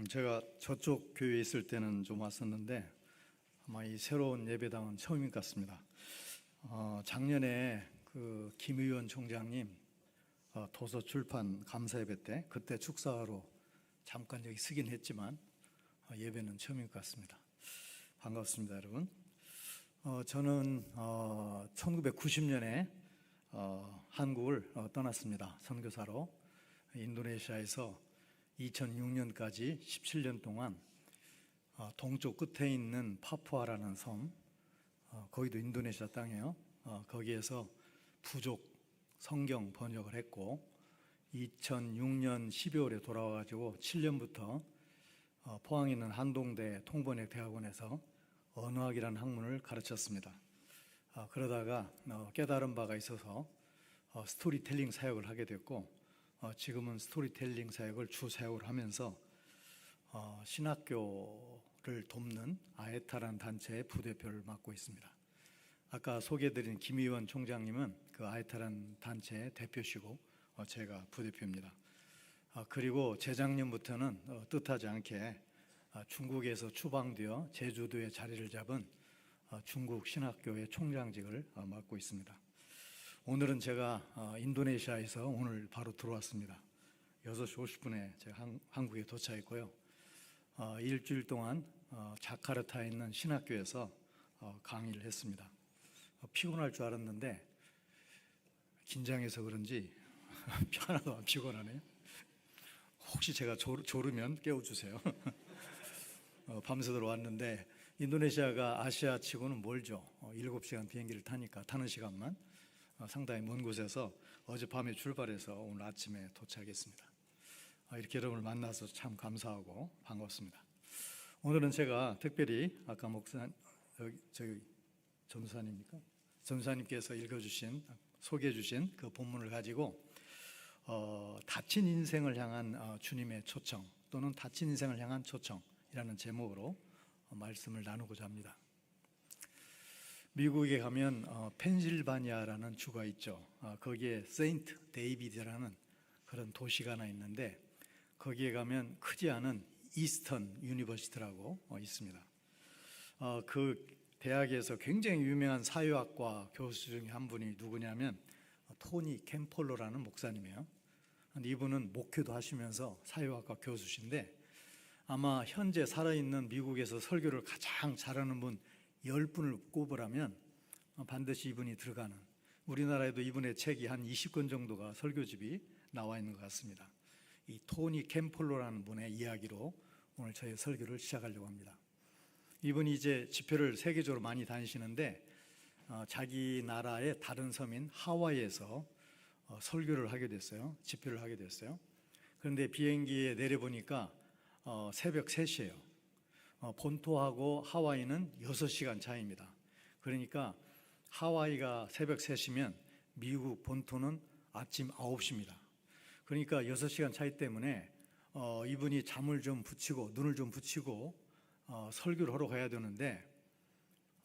제가 저쪽 교회에 있을 때는 좀 왔었는데 아마 이 새로운 예배당은 처음인 것 같습니다. 작년에 그 김의원 총장님 도서 출판 감사 예배 때 그때 축사로 잠깐 여기 쓰긴 했지만 예배는 처음인 것 같습니다. 반갑습니다, 여러분. 저는 1990년에 한국을 떠났습니다. 선교사로 인도네시아에서 2006년까지 17년 동안 동쪽 끝에 있는 파푸아라는 섬, 거기도 인도네시아 땅이에요. 거기에서 부족 성경 번역을 했고 2006년 12월에 돌아와가지고 7년부터 포항에 있는 한동대 통번역 대학원에서 언어학이라는 학문을 가르쳤습니다. 그러다가 깨달은 바가 있어서 스토리텔링 사역을 하게 됐고 지금은 스토리텔링 사역을 주 사역을 하면서 신학교를 돕는 아에타라는 단체의 부대표를 맡고 있습니다. 아까 소개해드린 김의원 총장님은 그 아에타라는 단체의 대표시고 제가 부대표입니다. 그리고 재작년부터는 뜻하지 않게 중국에서 추방되어 제주도에 자리를 잡은 중국 신학교의 총장직을 맡고 있습니다. 오늘은 제가 인도네시아에서 오늘 바로 들어왔습니다. 6시 50분에 제가 한국에 도착했고요. 일주일 동안 자카르타에 있는 신학교에서 강의를 했습니다. 피곤할 줄 알았는데 긴장해서 그런지 하나도 안 피곤하네요. 혹시 제가 졸으면 깨워주세요. 밤새도록 왔는데 인도네시아가 아시아 치고는 멀죠. 7시간 비행기를 타니까 타는 시간만 상당히 먼 곳에서 어젯밤에 출발해서 오늘 아침에 도착했습니다. 이렇게 여러분을 만나서 참 감사하고 반갑습니다. 오늘은 제가 특별히 아까 저기 전사님입니까? 전사님께서 읽어주신 소개해 주신 그 본문을 가지고 다친 인생을 향한 주님의 초청 또는 다친 인생을 향한 초청이라는 제목으로 말씀을 나누고자 합니다. 미국에 가면 펜실바니아라는 주가 있죠. 거기에 세인트 데이비드라는 그런 도시가 하나 있는데 거기에 가면 크지 않은 이스턴 유니버시티라고 있습니다. 그 대학에서 굉장히 유명한 사회학과 교수 중에 한 분이 누구냐면 토니 캠폴로라는 목사님이에요. 이분은 목회도 하시면서 사회학과 교수신데 아마 현재 살아있는 미국에서 설교를 가장 잘하는 분 10분을 꼽으라면 반드시 이분이 들어가는, 우리나라에도 이분의 책이 한 20권 정도가 설교집이 나와 있는 것 같습니다. 이 토니 캠폴로라는 분의 이야기로 오늘 저희 설교를 시작하려고 합니다. 이분이 이제 집회를 세계적으로 많이 다니시는데 자기 나라의 다른 섬인 하와이에서 설교를 하게 됐어요. 집회를 하게 됐어요. 그런데 비행기에 내려보니까 새벽 3시예요. 본토하고 하와이는 6시간 차이입니다. 그러니까 하와이가 새벽 3시면 미국 본토는 아침 9시입니다. 그러니까 6시간 차이 때문에 이분이 잠을 좀 붙이고 눈을 좀 붙이고 설교를 하러 가야 되는데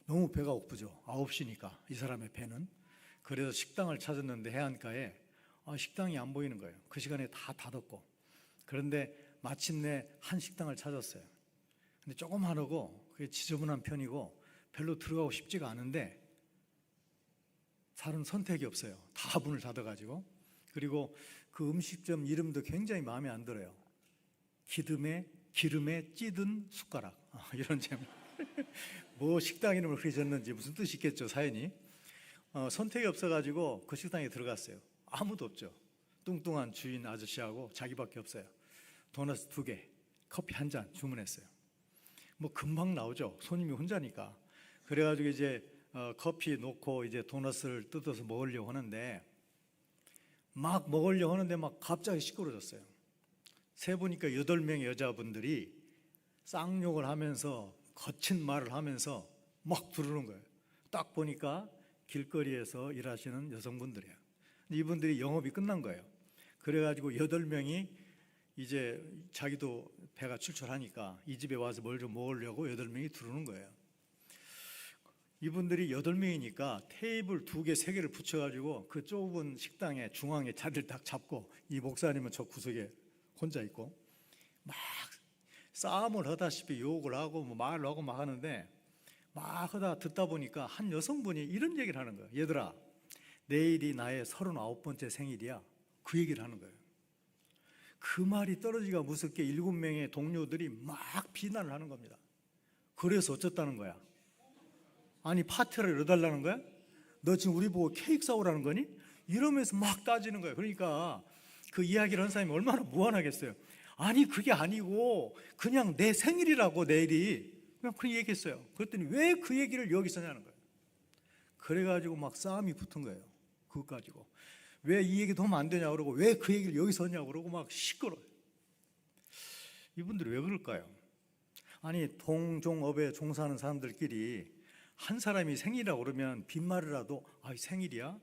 너무 배가 고프죠. 9시니까 이 사람의 배는. 그래서 식당을 찾았는데 해안가에 식당이 안 보이는 거예요. 그 시간에 다 닫았고. 그런데 마침내 한 식당을 찾았어요. 근데 조그마하고 그게 지저분한 편이고 별로 들어가고 싶지가 않은데 다른 선택이 없어요. 다 문을 닫아가지고. 그리고 그 음식점 이름도 굉장히 마음에 안 들어요. 기름에 찌든 숟가락, 이런 제목. 뭐 식당 이름을 그렇게 졌는지 무슨 뜻이 있겠죠, 사연이. 선택이 없어가지고 그 식당에 들어갔어요. 아무도 없죠. 뚱뚱한 주인 아저씨하고 자기밖에 없어요. 도넛 2개, 커피 1잔 주문했어요. 뭐 금방 나오죠. 손님이 혼자니까. 그래가지고 이제 커피 놓고 이제 도넛을 뜯어서 먹으려고 하는데 막 갑자기 시끄러졌어요. 세보니까 8명의 여자분들이 쌍욕을 하면서 거친 말을 하면서 막 들어오는 거예요. 딱 보니까 길거리에서 일하시는 여성분들이에요. 이분들이 영업이 끝난 거예요. 그래가지고 8명이 이제 자기도 배가 출출하니까 이 집에 와서 뭘 좀 먹으려고 8명이 들어오는 거예요. 이분들이 8명이니까 테이블 2개, 3개를 붙여가지고 그 좁은 식당의 중앙에 자리를 딱 잡고 이 목사님은 저 구석에 혼자 있고 막 싸움을 하다시피 욕을 하고 뭐 말을 하고 막 하는데, 막 하다 듣다 보니까 한 여성분이 이런 얘기를 하는 거예요. 얘들아, 내일이 나의 39번째 생일이야. 그 얘기를 하는 거예요. 그 말이 떨어지기가 무섭게 7명의 동료들이 막 비난을 하는 겁니다. 그래서 어쩌다는 거야? 아니, 파티를 열어달라는 거야? 너 지금 우리 보고 케이크 사오라는 거니? 이러면서 막 따지는 거예요. 그러니까 그 이야기를 한 사람이 얼마나 무안하겠어요. 아니, 그게 아니고 그냥 내 생일이라고, 내일이. 그냥 그 얘기했어요. 그랬더니 왜 그 얘기를 여기서 하냐는 거예요. 그래가지고 막 싸움이 붙은 거예요. 그것 가지고 왜 이 얘기도 하면 안 되냐고 그러고, 왜 그 얘기를 여기서 하냐고 그러고 막 시끄러워요. 이분들이 왜 그럴까요? 아니, 동종업에 종사하는 사람들끼리 한 사람이 생일이라고 그러면 빈말이라도, 아, 생일이야?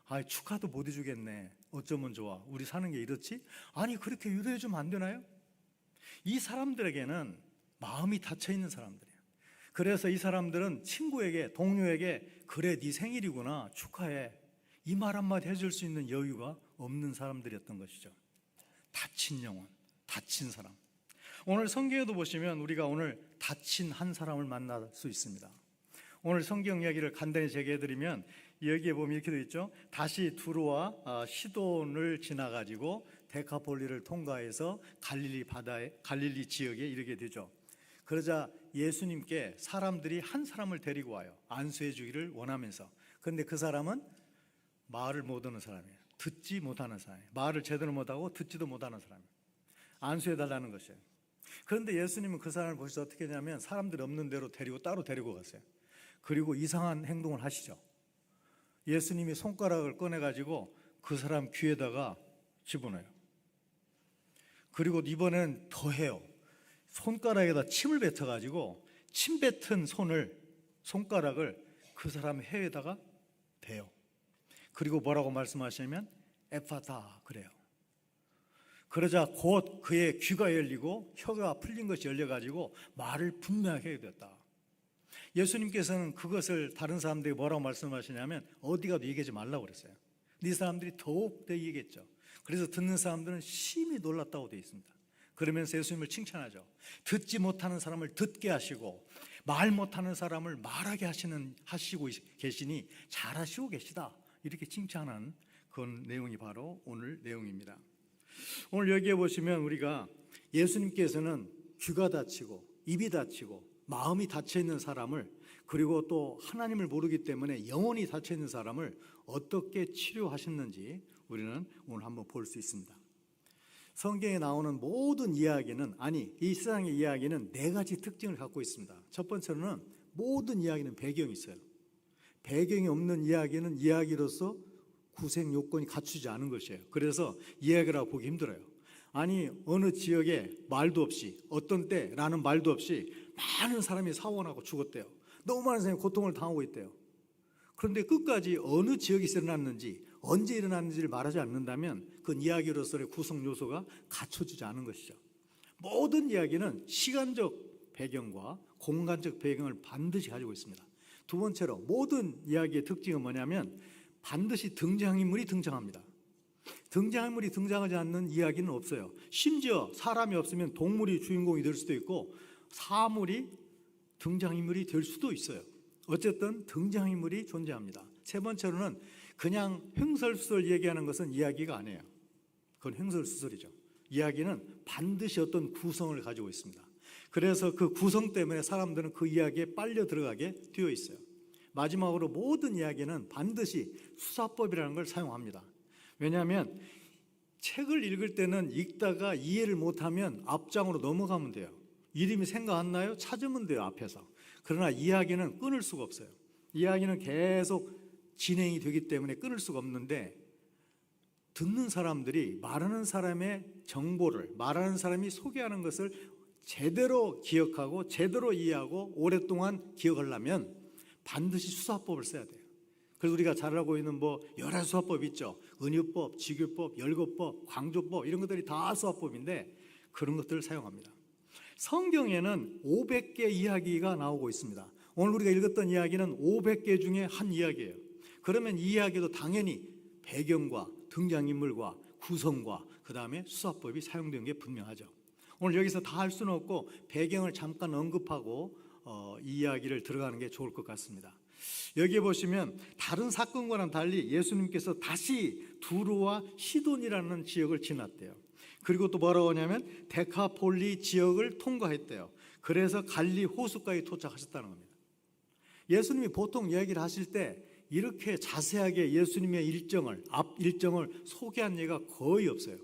아, 축하도 못 해주겠네. 어쩌면 좋아. 우리 사는 게 이렇지? 아니, 그렇게 유도해 주면 안 되나요? 이 사람들에게는 마음이 닫혀 있는 사람들이에요. 그래서 이 사람들은 친구에게, 동료에게, 그래, 네 생일이구나, 축하해, 이 말 한마디 해줄 수 있는 여유가 없는 사람들이었던 것이죠. 다친 영혼, 다친 사람. 오늘 성경에도 보시면 우리가 오늘 다친 한 사람을 만날 수 있습니다. 오늘 성경 이야기를 간단히 제기해드리면, 여기에 보면 이렇게 되어 있죠. 다시 두로와 시돈을 지나가지고 데카폴리를 통과해서 갈릴리 지역에 이르게 되죠. 그러자 예수님께 사람들이 한 사람을 데리고 와요. 안수해 주기를 원하면서. 그런데 그 사람은 말을 못하는 사람이에요. 듣지 못하는 사람이에요. 말을 제대로 못하고 듣지도 못하는 사람이에요. 안수해 달라는 것이에요. 그런데 예수님은 그 사람을 보셔서 어떻게 했냐면, 사람들이 없는 데로 따로 데리고 갔어요. 그리고 이상한 행동을 하시죠. 예수님이 손가락을 꺼내가지고 그 사람 귀에다가 집어넣어요. 그리고 이번엔 더 해요. 손가락에다 침을 뱉어가지고 침 뱉은 손가락을 그 사람 혀에다가 대요. 그리고 뭐라고 말씀하시냐면 에파타 그래요. 그러자 곧 그의 귀가 열리고 혀가 풀린 것이 열려가지고 말을 분명하게 하게 됐다. 예수님께서는 그것을 다른 사람들이 뭐라고 말씀하시냐면, 어디 가도 얘기하지 말라고 그랬어요. 이 사람들이 더욱 얘기했죠. 그래서 듣는 사람들은 심히 놀랐다고 되어 있습니다. 그러면서 예수님을 칭찬하죠. 듣지 못하는 사람을 듣게 하시고 말 못하는 사람을 말하게 하시고 계시니 잘하시고 계시다, 이렇게 칭찬하는 그런 내용이 바로 오늘 내용입니다. 오늘 여기에 보시면 우리가 예수님께서는 귀가 닫히고 입이 닫히고 마음이 닫혀있는 사람을, 그리고 또 하나님을 모르기 때문에 영혼이 닫혀있는 사람을 어떻게 치료하셨는지 우리는 오늘 한번 볼 수 있습니다. 성경에 나오는 모든 이야기는, 아니, 이 세상의 이야기는 4가지 특징을 갖고 있습니다. 첫 번째로는 모든 이야기는 배경이 있어요. 배경이 없는 이야기는 이야기로서 구색 요건이 갖추지 않은 것이에요. 그래서 이야기라고 보기 힘들어요. 아니, 어느 지역에 말도 없이, 어떤 때라는 말도 없이 많은 사람이 사원하고 죽었대요. 너무 많은 사람이 고통을 당하고 있대요. 그런데 끝까지 어느 지역에서 일어났는지, 언제 일어났는지를 말하지 않는다면 그건 이야기로서의 구성 요소가 갖춰지지 않은 것이죠. 모든 이야기는 시간적 배경과 공간적 배경을 반드시 가지고 있습니다. 두 번째로, 모든 이야기의 특징은 뭐냐면 반드시 등장인물이 등장합니다. 등장인물이 등장하지 않는 이야기는 없어요. 심지어 사람이 없으면 동물이 주인공이 될 수도 있고 사물이 등장인물이 될 수도 있어요. 어쨌든 등장인물이 존재합니다. 세 번째로는 그냥 횡설수설 얘기하는 것은 이야기가 아니에요. 그건 횡설수설이죠. 이야기는 반드시 어떤 구성을 가지고 있습니다. 그래서 그 구성 때문에 사람들은 그 이야기에 빨려 들어가게 되어 있어요. 마지막으로, 모든 이야기는 반드시 수사법이라는 걸 사용합니다. 왜냐하면 책을 읽을 때는 읽다가 이해를 못하면 앞장으로 넘어가면 돼요. 이름이 생각 안 나요? 찾으면 돼요, 앞에서. 그러나 이야기는 끊을 수가 없어요. 이야기는 계속 진행이 되기 때문에 끊을 수가 없는데, 듣는 사람들이 말하는 사람의 정보를, 말하는 사람이 소개하는 것을 제대로 기억하고 제대로 이해하고 오랫동안 기억하려면 반드시 수사법을 써야 돼요. 그래서 우리가 잘 알고 있는 여러 수사법 있죠. 은유법, 직유법, 열거법, 광조법, 이런 것들이 다 수사법인데 그런 것들을 사용합니다. 성경에는 500개 이야기가 나오고 있습니다. 오늘 우리가 읽었던 이야기는 500개 중에 한 이야기예요. 그러면 이 이야기도 당연히 배경과 등장인물과 구성과 그 다음에 수사법이 사용된 게 분명하죠. 오늘 여기서 다 할 수는 없고 배경을 잠깐 언급하고 이 이야기를 들어가는 게 좋을 것 같습니다. 여기에 보시면 다른 사건과는 달리 예수님께서 다시 두로와 시돈이라는 지역을 지났대요. 그리고 또 뭐라고 하냐면 데카폴리 지역을 통과했대요. 그래서 갈리 호수까지 도착하셨다는 겁니다. 예수님이 보통 이야기를 하실 때 이렇게 자세하게 예수님의 앞 일정을 소개한 예가 거의 없어요.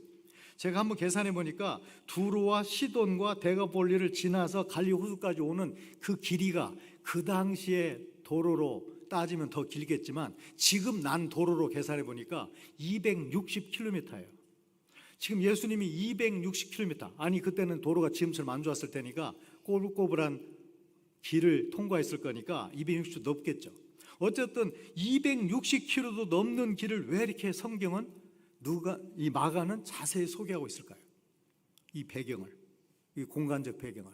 제가 한번 계산해 보니까 두로와 시돈과 데카폴리를 지나서 갈리 호수까지 오는 그 길이가 그 당시에 도로로 따지면 더 길겠지만 지금 난 도로로 계산해 보니까 260km예요. 지금 예수님이 260km, 아니 그때는 도로가 지금처럼 안 좋았을 테니까 꼬불꼬불한 길을 통과했을 거니까 260km 넘겠죠. 어쨌든 260km도 넘는 길을 왜 이렇게 성경은 이 마가는 자세히 소개하고 있을까요? 이 배경을, 이 공간적 배경을.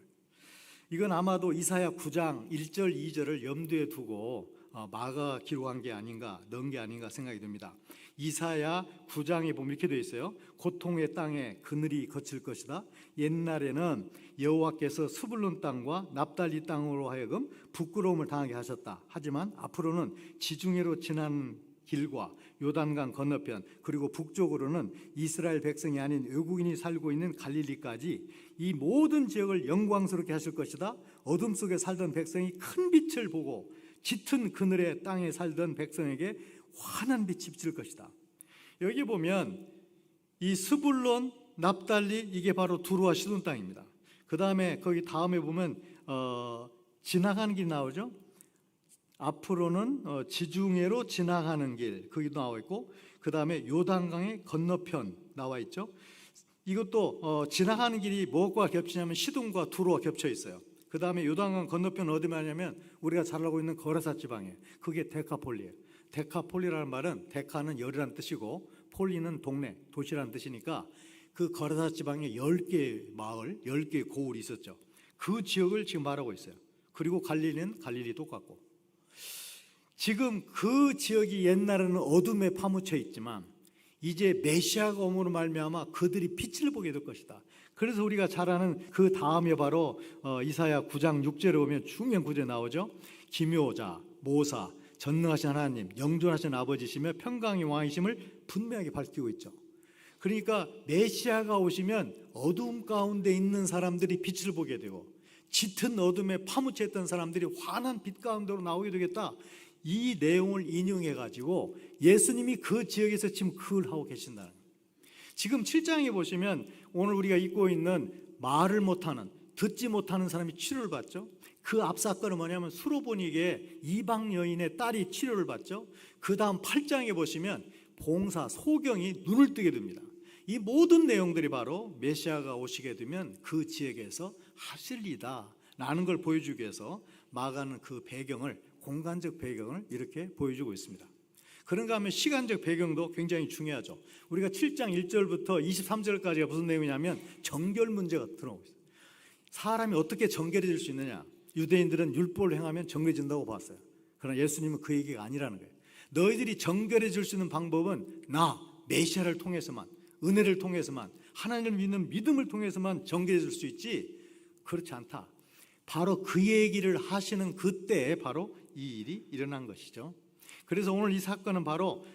이건 아마도 이사야 9장 1절 2절을 염두에 두고 마가 기록한 게 아닌가, 넣은 게 아닌가 생각이 듭니다. 이사야 9장에 보면 이렇게 되어 있어요. 고통의 땅에 그늘이 거칠 것이다. 옛날에는 여호와께서 스불론 땅과 납달리 땅으로 하여금 부끄러움을 당하게 하셨다. 하지만 앞으로는 지중해로 지나는 길과 요단강 건너편, 그리고 북쪽으로는 이스라엘 백성이 아닌 외국인이 살고 있는 갈릴리까지 이 모든 지역을 영광스럽게 하실 것이다. 어둠 속에 살던 백성이 큰 빛을 보고 짙은 그늘의 땅에 살던 백성에게 환한 빛이 비칠 것이다. 여기 보면 이 스불론, 납달리, 이게 바로 두루와 시돈 땅입니다. 그 다음에 거기 다음에 보면 지나가는 길이 나오죠. 앞으로는 지중해로 지나가는 길, 거기도 나와 있고, 그 다음에 요단강의 건너편 나와 있죠. 이것도 지나가는 길이 무엇과 겹치냐면 시돈과 두루와 겹쳐 있어요. 그 다음에 요단강 건너편 어디 말냐면 우리가 잘 알고 있는 거라사 지방이에요. 그게 데카폴리예요. 데카폴리라는 말은 데카는 열이라는 뜻이고 폴리는 동네, 도시라는 뜻이니까 그 거라사 지방에 10개의 마을, 10개의 고을이 있었죠. 그 지역을 지금 말하고 있어요. 그리고 갈릴리는 갈릴리 똑같고, 지금 그 지역이 옛날에는 어둠에 파묻혀 있지만 이제 메시아가 오므로 말미암아 그들이 빛을 보게 될 것이다. 그래서 우리가 잘 아는 그 다음에 바로 이사야 9장 6절에 보면 중요한 구절이 나오죠. 기묘자, 모사, 전능하신 하나님, 영존하신 아버지시며 평강의 왕이심을 분명하게 밝히고 있죠. 그러니까 메시아가 오시면 어둠 가운데 있는 사람들이 빛을 보게 되고 짙은 어둠에 파묻혀 있던 사람들이 환한 빛 가운데로 나오게 되겠다. 이 내용을 인용해 가지고 예수님이 그 지역에서 지금 그걸 하고 계신다는 거예요. 지금 7장에 보시면 오늘 우리가 읽고 있는 말을 못하는, 듣지 못하는 사람이 치료를 받죠. 그 앞 사건은 뭐냐면 수로보니게 이방 여인의 딸이 치료를 받죠. 그 다음 8장에 보시면 봉사, 소경이 눈을 뜨게 됩니다. 이 모든 내용들이 바로 메시아가 오시게 되면 그 지역에서 하실 일이다 라는 걸 보여주기 위해서 마가는 그 배경을, 공간적 배경을 이렇게 보여주고 있습니다. 그런가 하면 시간적 배경도 굉장히 중요하죠. 우리가 7장 1절부터 23절까지가 무슨 내용이냐면 정결 문제가 들어오고 있어요. 사람이 어떻게 정결해질 수 있느냐. 유대인들은 율법을 행하면 정결해진다고 봤어요. 그러나 예수님은 그 얘기가 아니라는 거예요. 너희들이 정결해질 수 있는 방법은 나, 메시아를 통해서만, 은혜를 통해서만, 하나님을 믿는 믿음을 통해서만 정결해질 수 있지 그렇지 않다. 바로 그 얘기를 하시는 그때에 바로 이 일이 일어난 것이죠. 그래서 오늘 이 사건은 바로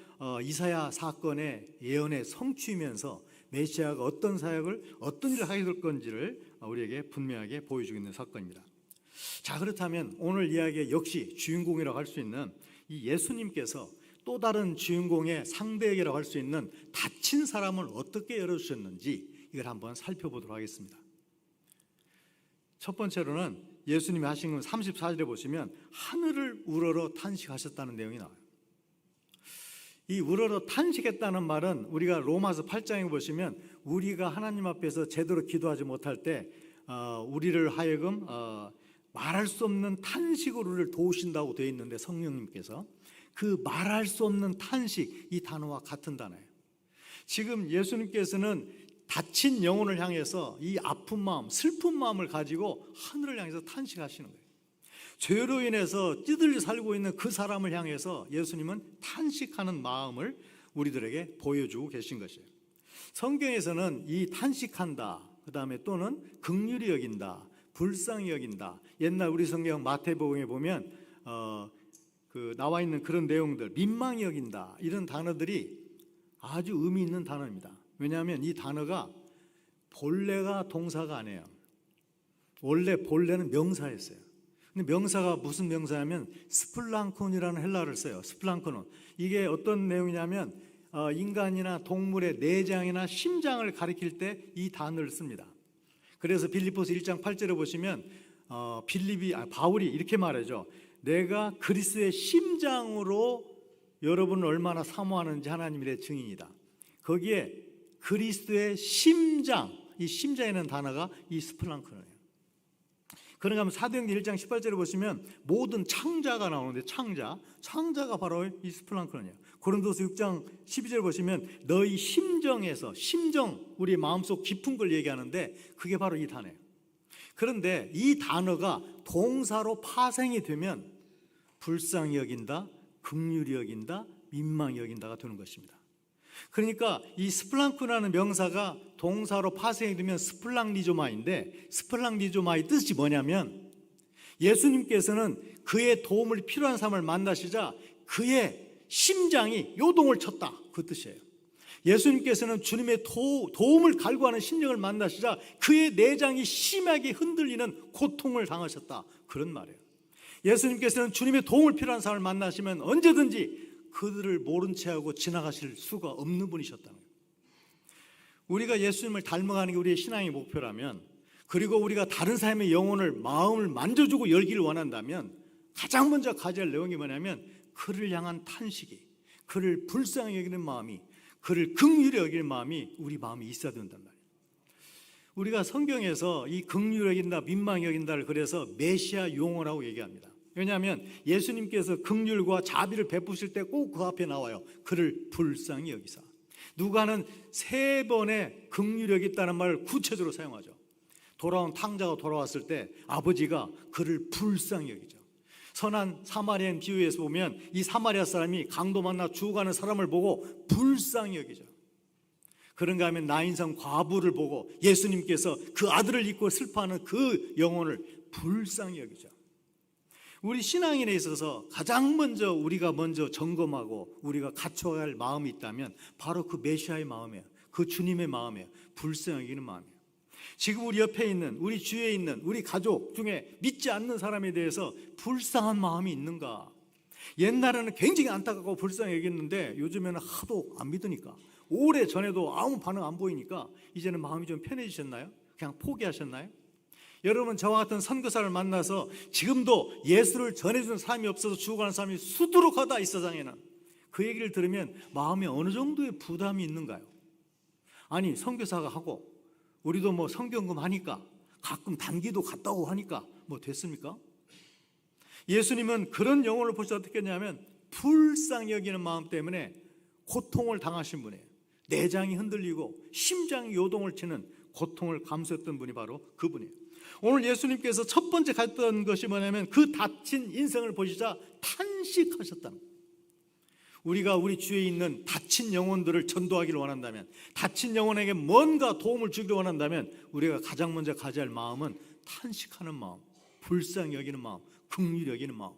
이사야 사건의 예언의 성취이면서 메시아가 어떤 사역을, 어떤 일을 하게 될 건지를 우리에게 분명하게 보여주고 있는 사건입니다. 자, 그렇다면 오늘 이야기의 역시 주인공이라고 할 수 있는 이 예수님께서 또 다른 주인공의 상대에게라고 할 수 있는 다친 사람을 어떻게 열어주셨는지 이걸 한번 살펴보도록 하겠습니다. 첫 번째로는 예수님이 하신 건 34절에 보시면 하늘을 우러러 탄식하셨다는 내용이 나와요. 이 우러러 탄식했다는 말은 우리가 로마서 8장에 보시면 우리가 하나님 앞에서 제대로 기도하지 못할 때 우리를 하여금 말할 수 없는 탄식으로 우리를 도우신다고 되어 있는데, 성령님께서 그 말할 수 없는 탄식, 이 단어와 같은 단어예요. 지금 예수님께서는 다친 영혼을 향해서 이 아픈 마음, 슬픈 마음을 가지고 하늘을 향해서 탄식하시는 거예요. 죄로 인해서 찌들려 살고 있는 그 사람을 향해서 예수님은 탄식하는 마음을 우리들에게 보여주고 계신 것이에요. 성경에서는 이 탄식한다, 그 다음에 또는 긍휼히 여긴다, 불쌍히 여긴다. 옛날 우리 성경 마태복음에 보면 나와 있는 그런 내용들, 민망히 여긴다, 이런 단어들이 아주 의미 있는 단어입니다. 왜냐하면 이 단어가 본래가 동사가 아니에요. 원래 본래는 명사였어요. 근데 명사가 무슨 명사냐면 스플랑콘이라는 헬라어를 써요. 스플랑콘은 이게 어떤 내용이냐면 인간이나 동물의 내장이나 심장을 가리킬 때 이 단어를 씁니다. 그래서 빌립보서 1장 8절에 보시면 바울이 이렇게 말하죠. 내가 그리스도의 심장으로 여러분을 얼마나 사모하는지 하나님이 내 증인이다. 거기에 그리스도의 심장, 이 심장이라는 단어가 이 스플랑크너예요. 그런가 하면 사도행전 1장 18절에 보시면 모든 창자가 나오는데 창자가 바로 이 스플랑크너예요. 고린도서 6장 12절 보시면 너희 심정에서, 심정, 우리 마음속 깊은 걸 얘기하는데 그게 바로 이 단어예요. 그런데 이 단어가 동사로 파생이 되면 불쌍히 여긴다, 긍휼히 여긴다, 민망히 여긴다가 되는 것입니다. 그러니까 이 스플랑크라는 명사가 동사로 파생이 되면 스플랑리조마인데, 스플랑리조마의 뜻이 뭐냐면 예수님께서는 그의 도움을 필요한 사람을 만나시자 그의 심장이 요동을 쳤다, 그 뜻이에요. 예수님께서는 주님의 도움을 갈구하는 심령을 만나시자 그의 내장이 심하게 흔들리는 고통을 당하셨다, 그런 말이에요. 예수님께서는 주님의 도움을 필요한 사람을 만나시면 언제든지 그들을 모른 채하고 지나가실 수가 없는 분이셨다는 거예요. 우리가 예수님을 닮아가는 게 우리의 신앙의 목표라면, 그리고 우리가 다른 사람의 영혼을, 마음을 만져주고 열기를 원한다면 가장 먼저 가져야 할 내용이 뭐냐면 그를 향한 탄식이, 그를 불쌍히 여기는 마음이, 그를 긍휼히 여기는 마음이 우리 마음에 있어야 된단 말이에요. 우리가 성경에서 이 긍휼히 여긴다, 민망히 여긴다를 그래서 메시아 용어라고 얘기합니다. 왜냐하면 예수님께서 긍휼과 자비를 베푸실 때 꼭 그 앞에 나와요. 그를 불쌍히 여기사. 누가는 3번의 긍휼히 여겼다는 말을 구체적으로 사용하죠. 돌아온 탕자가 돌아왔을 때 아버지가 그를 불쌍히 여기죠. 선한 사마리아인 비유에서 보면 이 사마리아 사람이 강도 만나 죽어가는 사람을 보고 불쌍히 여기죠. 그런가 하면 나인성 과부를 보고 예수님께서 그 아들을 잊고 슬퍼하는 그 영혼을 불쌍히 여기죠. 우리 신앙인에 있어서 가장 먼저 우리가 먼저 점검하고 우리가 갖춰야 할 마음이 있다면 바로 그 메시아의 마음이에요. 그 주님의 마음이에요. 불쌍히 여기는 마음이에요. 지금 우리 옆에 있는, 우리 주위에 있는 우리 가족 중에 믿지 않는 사람에 대해서 불쌍한 마음이 있는가? 옛날에는 굉장히 안타깝고 불쌍히 여겼는데 요즘에는 하도 안 믿으니까, 오래 전에도 아무 반응 안 보이니까 이제는 마음이 좀 편해지셨나요? 그냥 포기하셨나요? 여러분, 저와 같은 선교사를 만나서 지금도 예수를 전해주는 사람이 없어서 죽어가는 사람이 수두룩하다, 이 세상에는. 그 얘기를 들으면 마음에 어느 정도의 부담이 있는가요? 아니, 선교사가 하고 우리도 뭐 성경금 하니까 가끔 단기도 갔다 오고 하니까 뭐 됐습니까? 예수님은 그런 영혼을 보시다 어떻게 했냐면 불쌍히 여기는 마음 때문에 고통을 당하신 분이에요. 내장이 흔들리고 심장이 요동을 치는 고통을 감수했던 분이 바로 그분이에요. 오늘 예수님께서 첫 번째 갔던 것이 뭐냐면 그 다친 인생을 보시자 탄식하셨다는 거예요. 우리가 우리 주위에 있는 다친 영혼들을 전도하기를 원한다면, 다친 영혼에게 뭔가 도움을 주기를 원한다면 우리가 가장 먼저 가져야 할 마음은 탄식하는 마음, 불쌍히 여기는 마음, 긍휼히 여기는 마음.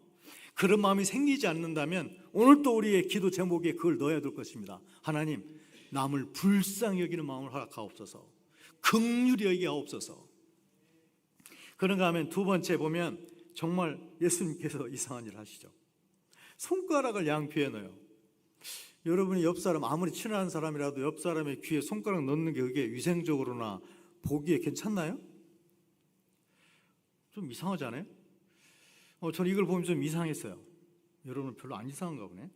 그런 마음이 생기지 않는다면 오늘 또 우리의 기도 제목에 그걸 넣어야 될 것입니다. 하나님, 남을 불쌍히 여기는 마음을 허락하옵소서, 긍휼히 여기옵소서. 그런가 하면 두 번째 보면 정말 예수님께서 이상한 일을 하시죠. 손가락을 양귀에 넣어요. 여러분이 옆 사람, 아무리 친한 사람이라도 옆 사람의 귀에 손가락 넣는 게 그게 위생적으로나 보기에 괜찮나요? 좀 이상하지 않아요? 저는 이걸 보면 좀 이상했어요. 여러분은 별로 안 이상한가 보네.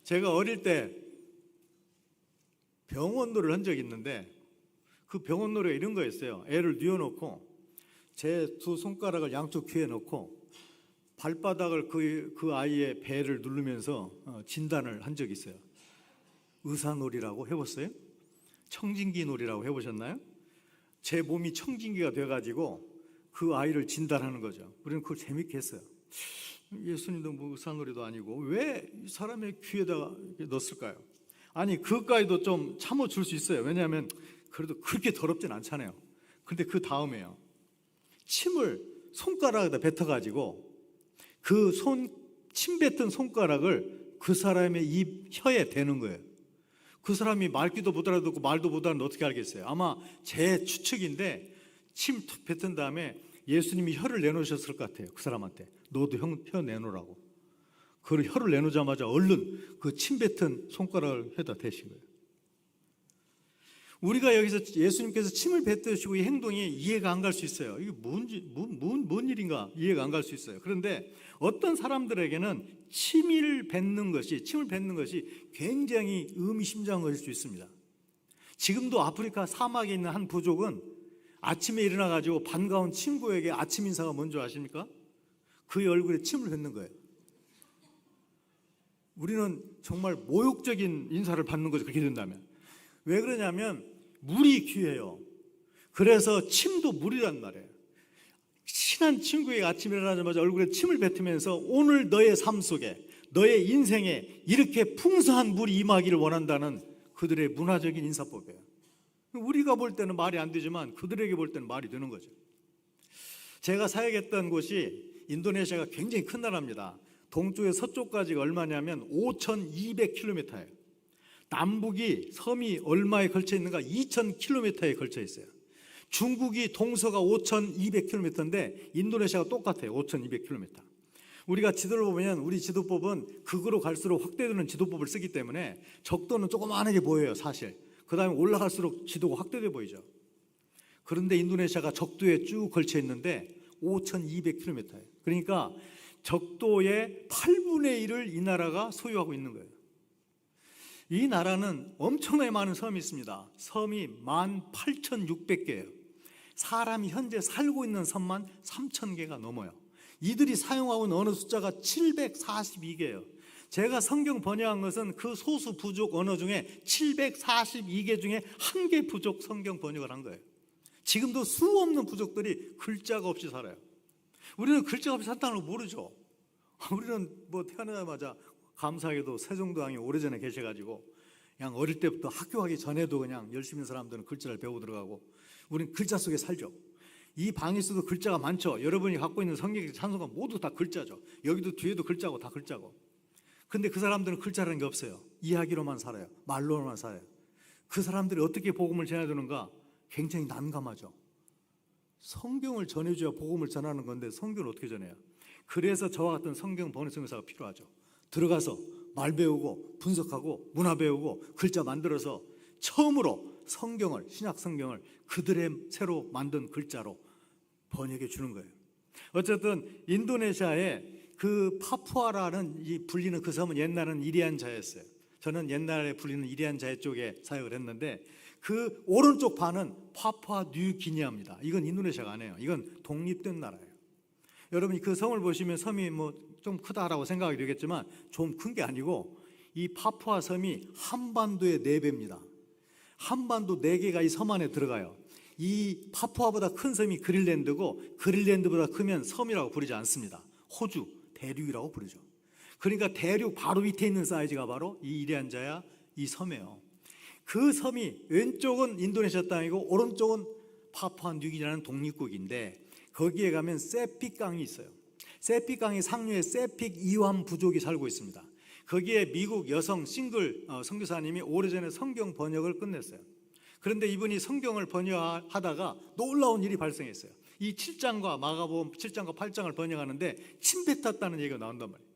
제가 어릴 때 병원놀이를 한 적이 있는데 그 병원놀이가 이런 거였어요. 애를 뉘어놓고 제 두 손가락을 양쪽 귀에 넣고 발바닥을 그 아이의 배를 누르면서 진단을 한 적이 있어요. 의사놀이라고 해봤어요? 청진기 놀이라고 해보셨나요? 제 몸이 청진기가 돼가지고 그 아이를 진단하는 거죠. 우리는 그걸 재밌게 했어요. 예수님도 뭐 의사놀이도 아니고 왜 사람의 귀에다가 넣었을까요? 아니 그것까지도 좀 참아줄 수 있어요. 왜냐하면 그래도 그렇게 더럽진 않잖아요. 근데 그 다음에요, 침을 손가락에다 뱉어가지고 그 침 뱉은 손가락을 그 사람의 입 혀에 대는 거예요. 그 사람이 말귀도 못 알아듣고 말도 못 알아듣는 어떻게 알겠어요? 아마 제 추측인데 침 뱉은 다음에 예수님이 혀를 내놓으셨을 것 같아요. 그 사람한테 너도 혀 내놓으라고. 그 혀를 내놓자마자 얼른 그 침 뱉은 손가락을 혀에다 대신 거예요. 우리가 여기서 예수님께서 침을 뱉으시고 이 행동이 이해가 안 갈 수 있어요. 이게 뭔 일인가 이해가 안 갈 수 있어요. 그런데 어떤 사람들에게는 침을 뱉는 것이 굉장히 의미심장한 것일 수 있습니다. 지금도 아프리카 사막에 있는 한 부족은 아침에 일어나가지고 반가운 친구에게 아침 인사가 뭔지 아십니까? 그의 얼굴에 침을 뱉는 거예요. 우리는 정말 모욕적인 인사를 받는 거죠. 그렇게 된다면. 왜 그러냐면 물이 귀해요. 그래서 침도 물이란 말이에요. 친한 친구에게 아침에 일어나자마자 얼굴에 침을 뱉으면서 오늘 너의 삶 속에, 너의 인생에 이렇게 풍성한 물이 임하기를 원한다는 그들의 문화적인 인사법이에요. 우리가 볼 때는 말이 안 되지만 그들에게 볼 때는 말이 되는 거죠. 제가 사역했던 곳이 인도네시아가 굉장히 큰 나라입니다. 동쪽에 서쪽까지가 얼마냐면 5,200km예요. 남북이 섬이 얼마에 걸쳐 있는가? 2,000km에 걸쳐 있어요. 중국이 동서가 5,200km인데 인도네시아가 똑같아요. 5,200km. 우리가 지도를 보면 우리 지도법은 극으로 갈수록 확대되는 지도법을 쓰기 때문에 적도는 조그마하게 보여요, 사실. 그 다음에 올라갈수록 지도가 확대돼 보이죠. 그런데 인도네시아가 적도에 쭉 걸쳐 있는데 5,200km예요. 그러니까 적도의 8분의 1을 이 나라가 소유하고 있는 거예요. 이 나라는 엄청나게 많은 섬이 있습니다. 섬이 18,600개예요. 사람이 현재 살고 있는 섬만 3,000개가 넘어요. 이들이 사용하고 있는 언어 숫자가 742개예요. 제가 성경 번역한 것은 그 소수 부족 언어 중에 742개 중에 한 개 부족 성경 번역을 한 거예요. 지금도 수없는 부족들이 글자가 없이 살아요. 우리는 글자가 없이 산다는 걸 모르죠. 우리는 태어나자마자 감사하게도 세종대왕이 오래전에 계셔가지고 그냥 어릴 때부터 학교 가기 전에도 그냥 열심히 사람들은 글자를 배우고 들어가고 우리는 글자 속에 살죠. 이 방에서도 글자가 많죠. 여러분이 갖고 있는 성경 찬송가 모두 다 글자죠. 여기도 뒤에도 글자고 다 글자고. 근데 그 사람들은 글자라는 게 없어요. 이야기로만 살아요. 말로만 살아요. 그 사람들이 어떻게 복음을 전해야 되는가? 굉장히 난감하죠. 성경을 전해줘야 복음을 전하는 건데 성경을 어떻게 전해요? 그래서 저와 같은 성경 번역성사가 필요하죠. 들어가서 말 배우고 분석하고 문화 배우고 글자 만들어서 처음으로 성경을, 신약 성경을 그들의 새로 만든 글자로 번역해 주는 거예요. 어쨌든 인도네시아의 그 파푸아라는 이 불리는 그 섬은 옛날은 이리안자였어요. 저는 옛날에 불리는 이리안자해 쪽에 사역을 했는데 그 오른쪽 반은 파푸아 뉴기니아입니다. 이건 인도네시아가 아니에요. 이건 독립된 나라예요. 여러분이 그 섬을 보시면 섬이 좀 크다라고 생각이 되겠지만 좀 큰 게 아니고 이 파푸아 섬이 한반도의 4배입니다. 한반도 4개가 이 섬 안에 들어가요. 이 파푸아보다 큰 섬이 그린란드고 그린란드보다 크면 섬이라고 부르지 않습니다. 호주, 대륙이라고 부르죠. 그러니까 대륙 바로 밑에 있는 사이즈가 바로 이 이리안자야 이 섬이에요. 그 섬이 왼쪽은 인도네시아 땅이고 오른쪽은 파푸아 뉴기니아라는 독립국인데 거기에 가면 세픽 강이 있어요. 세픽 강의 상류에 세픽 이완 부족이 살고 있습니다. 거기에 미국 여성 싱글 선교사님이 오래전에 성경 번역을 끝냈어요. 그런데 이분이 성경을 번역하다가 놀라운 일이 발생했어요. 이 7장과 마가복음 7장과 8장을 번역하는데 침 뱉었다는 얘기가 나온단 말이에요.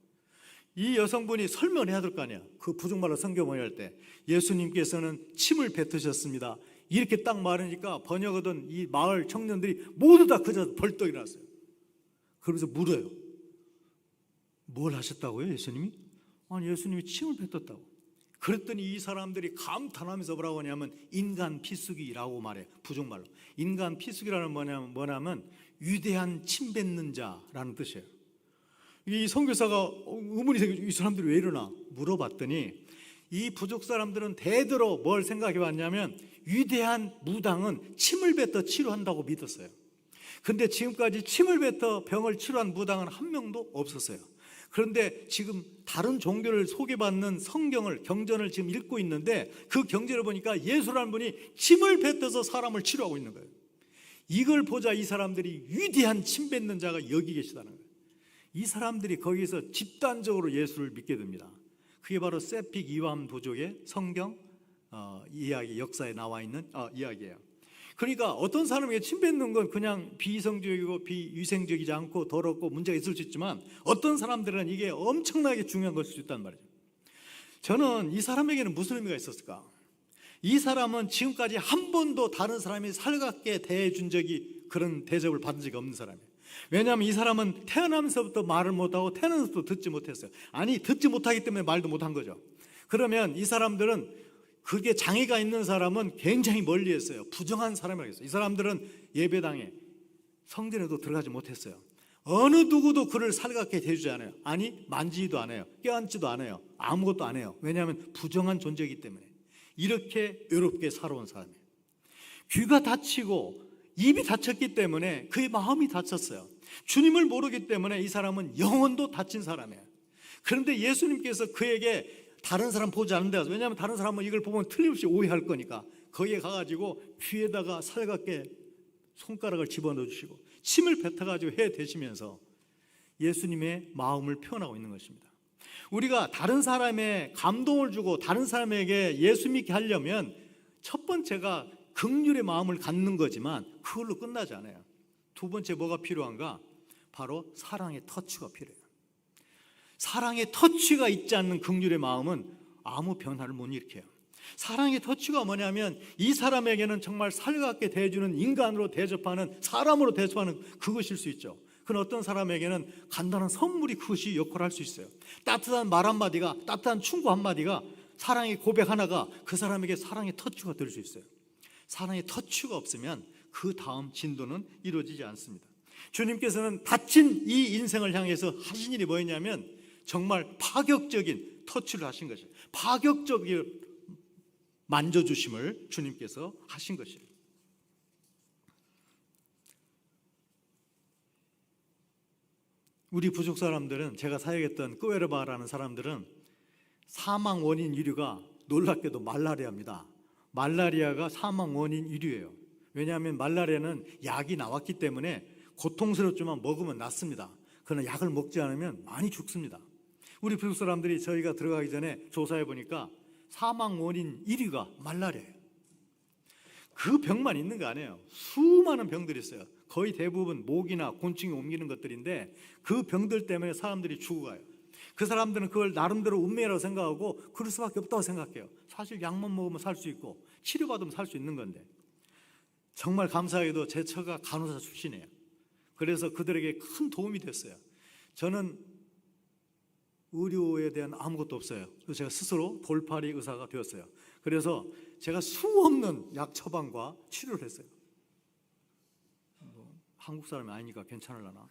이 여성분이 설명을 해야 될 거 아니야. 그 부족말로 성경 번역할 때 예수님께서는 침을 뱉으셨습니다. 이렇게 딱 말하니까 번역하던 이 마을 청년들이 모두 다 그저 벌떡 일어났어요. 그러면서 물어요. 뭘 하셨다고요, 예수님이? 아니, 예수님이 침을 뱉었다고. 그랬더니 이 사람들이 감탄하면서 뭐라고 하냐면 인간 피수기라고 말해요. 부족말로. 인간 피수기라는 뭐냐면 위대한 침 뱉는 자라는 뜻이에요. 이 선교사가 의문이 생겨 이 사람들이 왜 이러나 물어봤더니 이 부족 사람들은 대대로 뭘 생각해 봤냐면 위대한 무당은 침을 뱉어 치료한다고 믿었어요. 근데 지금까지 침을 뱉어 병을 치료한 무당은 한 명도 없었어요. 그런데 지금 다른 종교를 소개받는 성경을, 경전을 지금 읽고 있는데 그 경전을 보니까 예수라는 분이 침을 뱉어서 사람을 치료하고 있는 거예요. 이걸 보자 이 사람들이 위대한 침 뱉는 자가 여기 계시다는 거예요. 이 사람들이 거기서 집단적으로 예수를 믿게 됩니다. 그게 바로 세픽 이완 도족의 성경 이야기, 역사에 나와 있는 이야기예요. 그러니까 어떤 사람에게 침 뱉는 건 그냥 비이성적이고 비위생적이지 않고 더럽고 문제가 있을 수 있지만 어떤 사람들은 이게 엄청나게 중요한 것일 수 있단 말이죠. 저는 이 사람에게는 무슨 의미가 있었을까? 이 사람은 지금까지 한 번도 다른 사람이 살갑게 대해준 적이, 그런 대접을 받은 적이 없는 사람이에요. 왜냐하면 이 사람은 태어나면서부터 말을 못하고 태어나면서부터 듣지 못했어요. 아니, 듣지 못하기 때문에 말도 못한 거죠. 그러면 이 사람들은, 그게 장애가 있는 사람은 굉장히 멀리 했어요. 부정한 사람이라고 했어요. 이 사람들은 예배당에, 성전에도 들어가지 못했어요. 어느 누구도 그를 살갑게 대주지 않아요. 아니, 만지지도 않아요. 껴안지도 않아요. 아무것도 안 해요. 왜냐하면 부정한 존재이기 때문에. 이렇게 외롭게 살아온 사람이에요. 귀가 다치고 입이 다쳤기 때문에 그의 마음이 다쳤어요. 주님을 모르기 때문에 이 사람은 영혼도 다친 사람이에요. 그런데 예수님께서 그에게 다른 사람 보지 않는 데 가서, 왜냐하면 다른 사람은 이걸 보면 틀림없이 오해할 거니까 거기에 가가지고 귀에다가 살갑게 손가락을 집어넣어 주시고 침을 뱉어가지고 해 대시면서 예수님의 마음을 표현하고 있는 것입니다. 우리가 다른 사람의 감동을 주고 다른 사람에게 예수 믿게 하려면 첫 번째가 긍휼의 마음을 갖는 거지만 그걸로 끝나지 않아요. 두 번째 뭐가 필요한가? 바로 사랑의 터치가 필요해요. 사랑의 터치가 있지 않는 긍휼의 마음은 아무 변화를 못 일으켜요. 사랑의 터치가 뭐냐면 이 사람에게는 정말 살갑게 대해주는, 인간으로 대접하는, 사람으로 대접하는 그것일 수 있죠. 그건 어떤 사람에게는 간단한 선물이 그것이 역할을 할 수 있어요. 따뜻한 말 한마디가, 따뜻한 충고 한마디가, 사랑의 고백 하나가 그 사람에게 사랑의 터치가 될 수 있어요. 사랑의 터치가 없으면 그 다음 진도는 이루어지지 않습니다. 주님께서는 다친 이 인생을 향해서 하신 일이 뭐였냐면 정말 파격적인 터치를 하신 것이에요. 파격적인 만져주심을 주님께서 하신 것이에요. 우리 부족 사람들은, 제가 사역했던 끄웨르바라는 사람들은 사망 원인 1위가 놀랍게도 말라리아입니다. 말라리아가 사망 원인 1위예요. 왜냐하면 말라리아는 약이 나왔기 때문에 고통스럽지만 먹으면 낫습니다. 그러나 약을 먹지 않으면 많이 죽습니다. 우리 부족 사람들이 저희가 들어가기 전에 조사해 보니까 사망 원인 1위가 말라리아예요. 그 병만 있는 거 아니에요. 수많은 병들이 있어요. 거의 대부분 모기나 곤충이 옮기는 것들인데 그 병들 때문에 사람들이 죽어가요. 그 사람들은 그걸 나름대로 운명이라고 생각하고 그럴 수밖에 없다고 생각해요. 사실 약만 먹으면 살 수 있고 치료받으면 살 수 있는 건데. 정말 감사하게도 제 처가 간호사 출신이에요. 그래서 그들에게 큰 도움이 됐어요. 저는 의료에 대한 아무것도 없어요. 그래서 제가 스스로 돌팔이 의사가 되었어요. 그래서 제가 수없는 약 처방과 치료를 했어요. 한국 사람이 아니니까 괜찮으려나?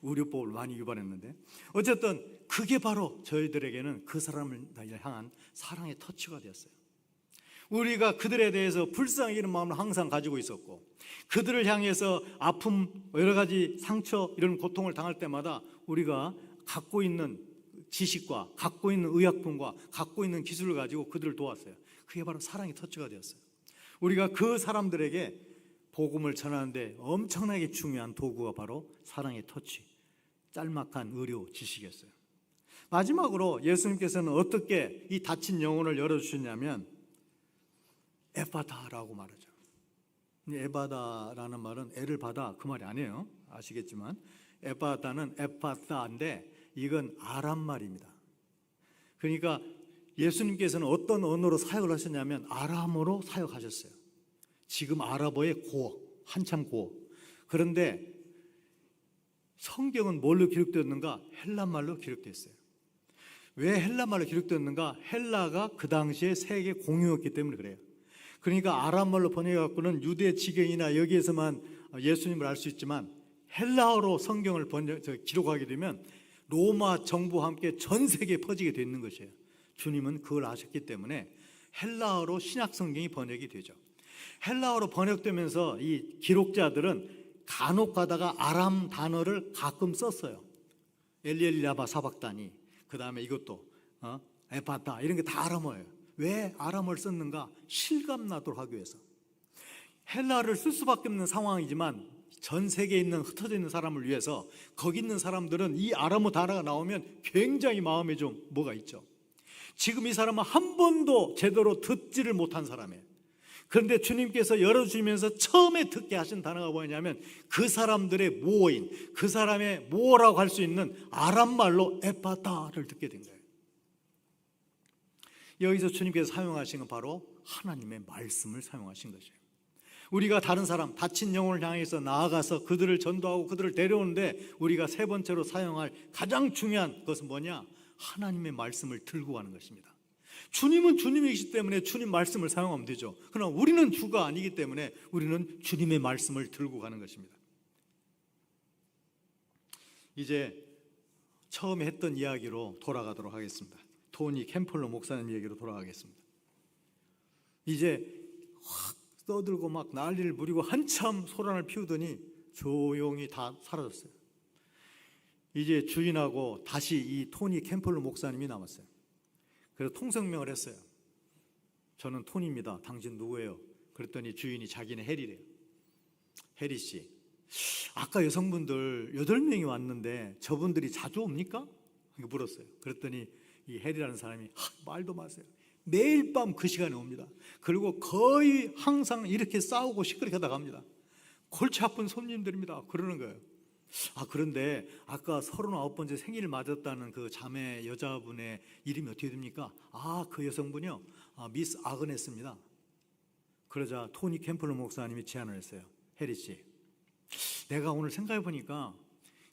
의료법을 많이 위반했는데 어쨌든 그게 바로 저희들에게는 그 사람을 향한 사랑의 터치가 되었어요. 우리가 그들에 대해서 불쌍히 여기는 마음을 항상 가지고 있었고 그들을 향해서 아픔, 여러 가지 상처, 이런 고통을 당할 때마다 우리가 갖고 있는 지식과 갖고 있는 의약품과 갖고 있는 기술을 가지고 그들을 도왔어요. 그게 바로 사랑의 터치가 되었어요. 우리가 그 사람들에게 복음을 전하는데 엄청나게 중요한 도구가 바로 사랑의 터치, 짤막한 의료 지식이었어요. 마지막으로 예수님께서는 어떻게 이 닫힌 영혼을 열어주셨냐면 에파다라고 말하죠. 에바다라는 말은 애를 받아, 그 말이 아니에요. 아시겠지만 에파다는 에파다인데 이건 아람 말입니다. 그러니까 예수님께서는 어떤 언어로 사역을 하셨냐면 아람어로 사역하셨어요. 지금 아랍어의 고어, 한참 고어. 그런데 성경은 뭘로 기록되었는가? 헬라말로 기록되었어요. 왜 헬라말로 기록되었는가? 헬라가 그 당시에 세계 공유였기 때문에 그래요. 그러니까 아람말로 번역해갖고는 유대 지경이나 여기에서만 예수님을 알 수 있지만 헬라어로 성경을 기록하게 되면 로마 정부와 함께 전 세계에 퍼지게 되어 있는 것이에요. 주님은 그걸 아셨기 때문에 헬라어로 신약 성경이 번역이 되죠. 헬라어로 번역되면서 이 기록자들은 간혹 가다가 아람 단어를 가끔 썼어요. 엘리엘리라바 사박다니, 그 다음에 이것도 에파타, 이런 게 다 아람어예요. 왜 아람어를 썼는가? 실감나도록 하기 위해서. 헬라어를 쓸 수밖에 없는 상황이지만 전 세계에 있는 흩어져 있는 사람을 위해서 거기 있는 사람들은 이 아람어 단어가 나오면 굉장히 마음에 좀 뭐가 있죠. 지금 이 사람은 한 번도 제대로 듣지를 못한 사람이에요. 그런데 주님께서 열어주시면서 처음에 듣게 하신 단어가 뭐냐면 그 사람들의 모어인, 그 사람의 모어라고 할 수 있는 아람말로 에파타를 듣게 된 거예요. 여기서 주님께서 사용하신 건 바로 하나님의 말씀을 사용하신 것이에요. 우리가 다른 사람, 다친 영혼을 향해서 나아가서 그들을 전도하고 그들을 데려오는데 우리가 세 번째로 사용할 가장 중요한 것은 뭐냐? 하나님의 말씀을 들고 가는 것입니다. 주님은 주님이시기 때문에 주님 말씀을 사용하면 되죠. 그러나 우리는 주가 아니기 때문에 우리는 주님의 말씀을 들고 가는 것입니다. 이제 처음에 했던 이야기로 돌아가도록 하겠습니다. 토니 캠플러 목사님 얘기로 돌아가겠습니다. 이제 확 떠들고 막 난리를 부리고 한참 소란을 피우더니 조용히 다 사라졌어요. 이제 주인하고 다시 이 토니 캠플러 목사님이 남았어요. 그래서 통성명을 했어요. 저는 토니입니다. 당신 누구예요? 그랬더니 주인이 자기는 해리래요. 해리 씨, 아까 여성분들 8명이 왔는데 저분들이 자주 옵니까? 이렇게 물었어요. 그랬더니 이 해리라는 사람이 말도 마세요. 매일 밤 그 시간에 옵니다. 그리고 거의 항상 이렇게 싸우고 시끄럽게 하다 갑니다. 골치 아픈 손님들입니다. 그러는 거예요. 그런데 아까 39번째 생일을 맞았다는 그 자매 여자분의 이름이 어떻게 됩니까? 그 여성분이요, 미스 아그네스입니다. 그러자 토니 캠플러 목사님이 제안을 했어요. 해리 씨, 내가 오늘 생각해 보니까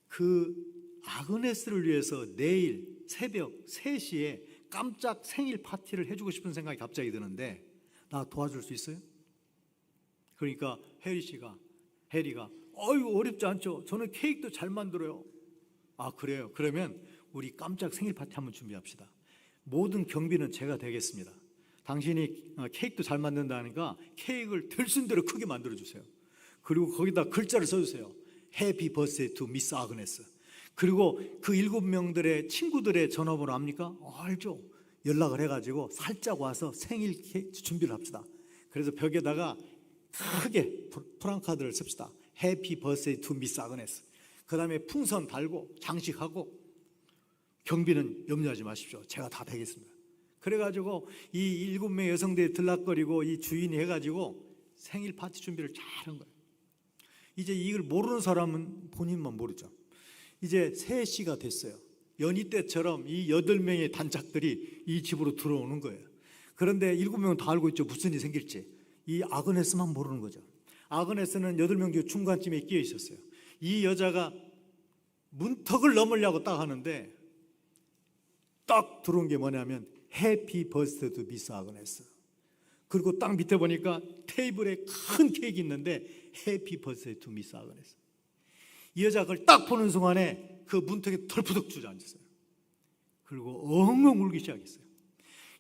그 아그네스를 위해서 내일 새벽 3시에 깜짝 생일 파티를 해주고 싶은 생각이 갑자기 드는데 나 도와줄 수 있어요? 그러니까 해리가 어렵지 않죠. 저는 케이크도 잘 만들어요. 그래요? 그러면 우리 깜짝 생일 파티 한번 준비합시다. 모든 경비는 제가 되겠습니다. 당신이 케이크도 잘 만든다니까 케이크를 될 수 있는 대로 크게 만들어주세요. 그리고 거기다 글자를 써주세요. 해피 버스데이 투 미스 아그네스. 그리고 그 7명들의 친구들의 전화번호 압니까? 알죠. 연락을 해가지고 살짝 와서 생일 케이크 준비를 합시다. 그래서 벽에다가 크게 프랑카드를 씁시다. 해피 버스데이 투 미스 아그네스. 그 다음에 풍선 달고 장식하고 경비는 염려하지 마십시오. 제가 다 되겠습니다. 그래가지고 이 7명의 여성들이 들락거리고 이 주인이 해가지고 생일 파티 준비를 잘 한 거예요. 이제 이걸 모르는 사람은 본인만 모르죠. 이제 3시가 됐어요. 연희 때처럼 이 8명의 단짝들이 이 집으로 들어오는 거예요. 그런데 7명은 다 알고 있죠. 무슨 일이 생길지. 이 아그네스만 모르는 거죠. 아그네스는 8명 중 중간쯤에 끼어 있었어요. 이 여자가 문턱을 넘으려고 딱 하는데 딱 들어온 게 뭐냐면 해피 버스데이 투 미스 아그네스. 그리고 딱 밑에 보니까 테이블에 큰 케이크 있는데 해피 버스데이 투 미스 아그네스. 이 여자가 그걸 딱 보는 순간에 그 문턱에 덜푸덕 주저앉았어요. 그리고 엉엉 울기 시작했어요.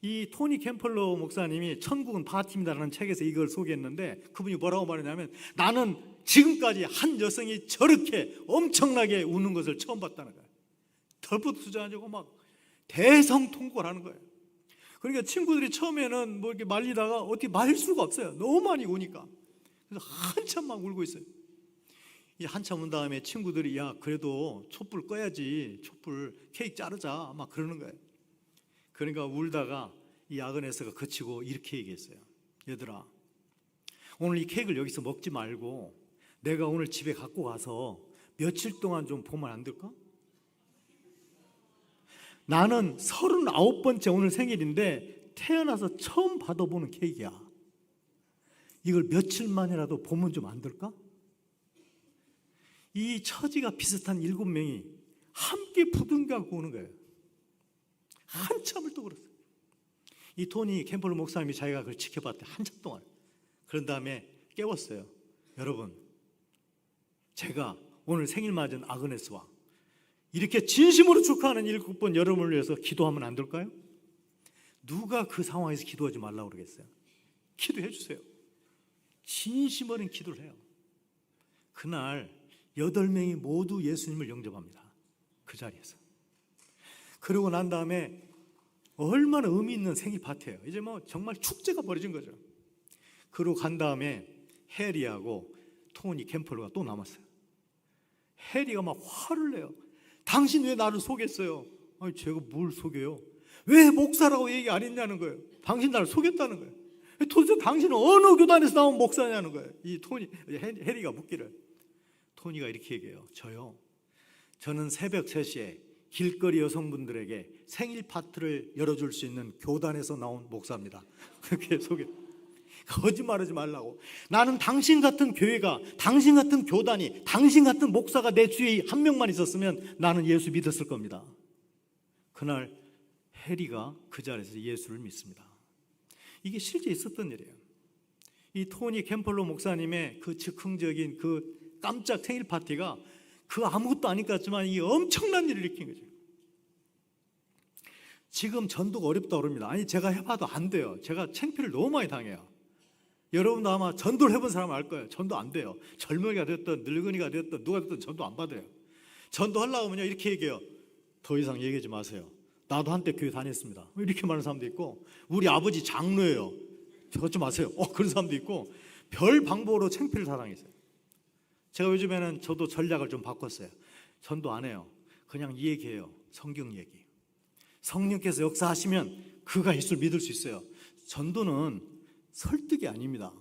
이 토니 캠플러 목사님이 천국은 파티입니다라는 책에서 이걸 소개했는데 그분이 뭐라고 말했냐면 나는 지금까지 한 여성이 저렇게 엄청나게 우는 것을 처음 봤다는 거예요. 덜푸덕 주저앉고 막 대성통곡을 하는 거예요. 그러니까 친구들이 처음에는 뭐 이렇게 말리다가 어떻게 말릴 수가 없어요. 너무 많이 우니까. 그래서 한참 막 울고 있어요. 이 한참 운 다음에 친구들이 야 그래도 촛불 꺼야지, 촛불 케이크 자르자 막 그러는 거예요. 그러니까 울다가 이 아그네스가 그치고 이렇게 얘기했어요. 얘들아, 오늘 이 케이크를 여기서 먹지 말고 내가 오늘 집에 갖고 가서 며칠 동안 좀 보면 안 될까? 나는 39번째 오늘 생일인데 태어나서 처음 받아보는 케이크야. 이걸 며칠만이라도 보면 좀 안 될까? 이 처지가 비슷한 7명이 함께 부둥켜갖고 오는 거예요. 한참을 또 그랬어요. 이 토니 캠플러 목사님이 자기가 그걸 지켜봤대 한참 동안. 그런 다음에 깨웠어요. 여러분, 제가 오늘 생일 맞은 아그네스와 이렇게 진심으로 축하하는 7번 여러분을 위해서 기도하면 안 될까요? 누가 그 상황에서 기도하지 말라고 그러겠어요? 기도해 주세요. 진심 어린 기도를 해요. 그날 8명이 모두 예수님을 영접합니다. 그 자리에서. 그러고 난 다음에 얼마나 의미 있는 생일 파티예요. 이제 뭐 정말 축제가 벌어진 거죠. 그러고 간 다음에 해리하고 토니 캠펄러가 또 남았어요. 해리가 막 화를 내요. 당신 왜 나를 속였어요? 아니 제가 뭘 속여요? 왜 목사라고 얘기 안 했냐는 거예요. 당신 나를 속였다는 거예요. 도대체 당신은 어느 교단에서 나온 목사냐는 거예요. 이 해리가 묻기를. 토니가 이렇게 얘기해요. 저는 새벽 3시에 길거리 여성분들에게 생일 파티를 열어줄 수 있는 교단에서 나온 목사입니다. 그렇게 거짓말하지 말라고. 나는 당신 같은 교회가, 당신 같은 교단이, 당신 같은 목사가 내 주위에 한 명만 있었으면 나는 예수 믿었을 겁니다. 그날 해리가 그 자리에서 예수를 믿습니다. 이게 실제 있었던 일이에요. 이 토니 캠펄러 목사님의 그 즉흥적인 그 깜짝 생일 파티가 그 아무것도 아닌 것 같지만 이 엄청난 일을 일으킨 거죠. 지금 전도가 어렵다 그럽니다. 아니 제가 해봐도 안 돼요. 제가 창피를 너무 많이 당해요. 여러분도 아마 전도를 해본 사람 알 거예요. 전도 안 돼요. 젊은이가 됐든 늙은이가 됐든 누가 됐든 전도 안 받아요. 전도하려고 하면 이렇게 얘기해요. 더 이상 얘기하지 마세요. 나도 한때 교회 다녔습니다. 이렇게 말하는 사람도 있고, 우리 아버지 장로예요. 그러지 마세요. 그런 사람도 있고, 별 방법으로 창피를 다 당했어요. 제가 요즘에는 저도 전략을 좀 바꿨어요. 전도 안 해요. 그냥 이 얘기해요. 성경 얘기. 성령께서 역사하시면 그가 예수를 믿을 수 있어요. 전도는 설득이 아닙니다.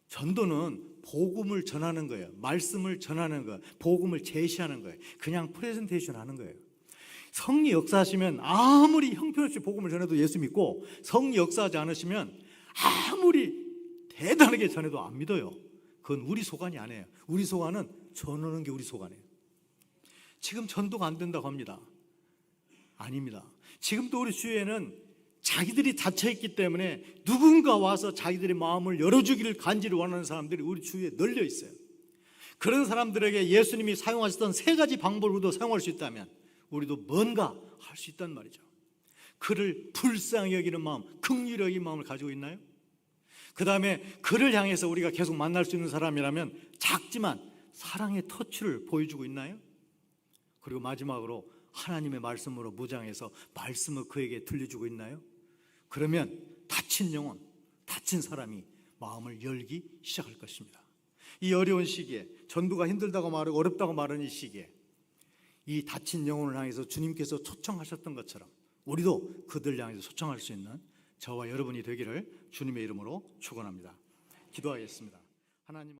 전도는 복음을 전하는 거예요. 말씀을 전하는 거예요. 복음을 제시하는 거예요. 그냥 프레젠테이션 하는 거예요. 성령 역사하시면 아무리 형편없이 복음을 전해도 예수 믿고, 성령 역사하지 않으시면 아무리 대단하게 전해도 안 믿어요. 그건 우리 소관이 아니에요. 우리 소관은 전하는 게 우리 소관이에요. 지금 전도가 안 된다고 합니다. 아닙니다. 지금도 우리 주위에는 자기들이 닫혀있기 때문에 누군가 와서 자기들의 마음을 열어주기를 간절히 원하는 사람들이 우리 주위에 널려 있어요. 그런 사람들에게 예수님이 사용하셨던 3가지 방법으로도 사용할 수 있다면 우리도 뭔가 할 수 있단 말이죠. 그를 불쌍히 여기는 마음, 긍휼히 여기는 마음을 가지고 있나요? 그 다음에 그를 향해서 우리가 계속 만날 수 있는 사람이라면 작지만 사랑의 터치를 보여주고 있나요? 그리고 마지막으로 하나님의 말씀으로 무장해서 말씀을 그에게 들려주고 있나요? 그러면 다친 영혼, 다친 사람이 마음을 열기 시작할 것입니다. 이 어려운 시기에, 전도가 힘들다고 말하고 어렵다고 말하는 이 시기에 이 다친 영혼을 향해서 주님께서 초청하셨던 것처럼 우리도 그들 향해서 초청할 수 있는 저와 여러분이 되기를 주님의 이름으로 축원합니다. 기도하겠습니다. 하나님.